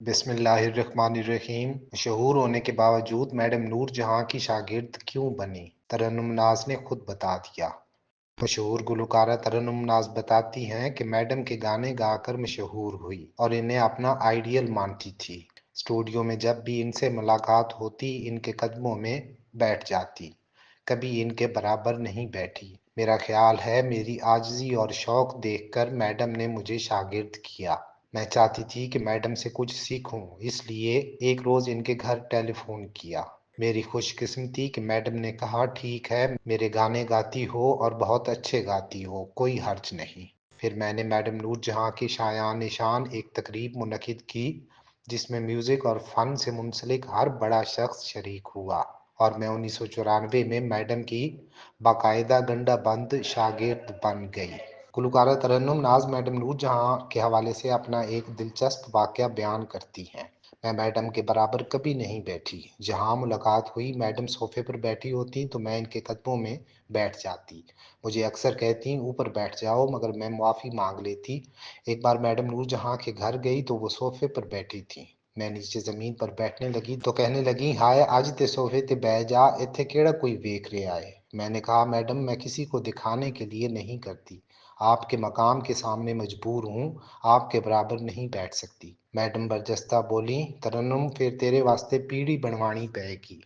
बिस्मिल्लाहिर्रहमानिर्रहीम। मशहूर होने के बावजूद मैडम नूर जहां की शागिर्द क्यों बनी? तरन्नुम नाज ने खुद बता दिया। मशहूर गुलकारा तरन्नुम नाज बताती हैं कि मैडम के गाने गाकर मशहूर हुई और इन्हें अपना आइडियल मानती थी। स्टूडियो में जब भी इनसे मुलाकात होती इनके कदमों में बैठ जाती, कभी इनके बराबर नहीं बैठी। मेरा ख्याल है मेरी आजिज़ी और शौक देखकर मैडम ने मुझे शागिर्द किया। मैं चाहती थी कि मैडम से कुछ सीखूं, इसलिए एक रोज इनके घर टेलीफोन किया। मेरी खुशकिस्मती कि मैडम ने कहा, ठीक है, मेरे गाने गाती हो और बहुत अच्छे गाती हो, कोई हर्ज नहीं। फिर मैंने मैडम नूर जहां की शायान निशान एक तकरीब मुनक्किद की, जिसमें म्यूजिक और फन से मुंसलिक हर बड़ा शख्स शरीक हुआ, और मैं 1994 में मैडम की बाकायदा गंडा बंद शागिर्द बन गई। गुलकारा तरन्नुम नाज मैडम नूर जहां के हवाले से अपना एक दिलचस्प वाकया बयान करती हैं। मैं मैडम के बराबर कभी नहीं बैठी। जहां मुलाकात हुई, मैडम सोफे पर बैठी होती तो मैं इनके कदमों में बैठ जाती। मुझे अक्सर कहती ऊपर बैठ जाओ, मगर मैं माफ़ी मांग लेती। एक बार मैडम नूर जहां के घर गई तो वो सोफे पर बैठी थी। मैं नीचे जमीन पर बैठने लगी तो कहने लगी, हाय अज ते सोफे ते बह जा, इत्थे केड़ा कोई वेख रहा है। मैंने कहा, मैडम मैं किसी को दिखाने के लिए नहीं करती, आपके मकाम के सामने मजबूर हूँ, आपके बराबर नहीं बैठ सकती। मैडम बरजस्ता बोली, तरन्नुम फिर तेरे वास्ते पीढ़ी बनवानी पड़ेगी।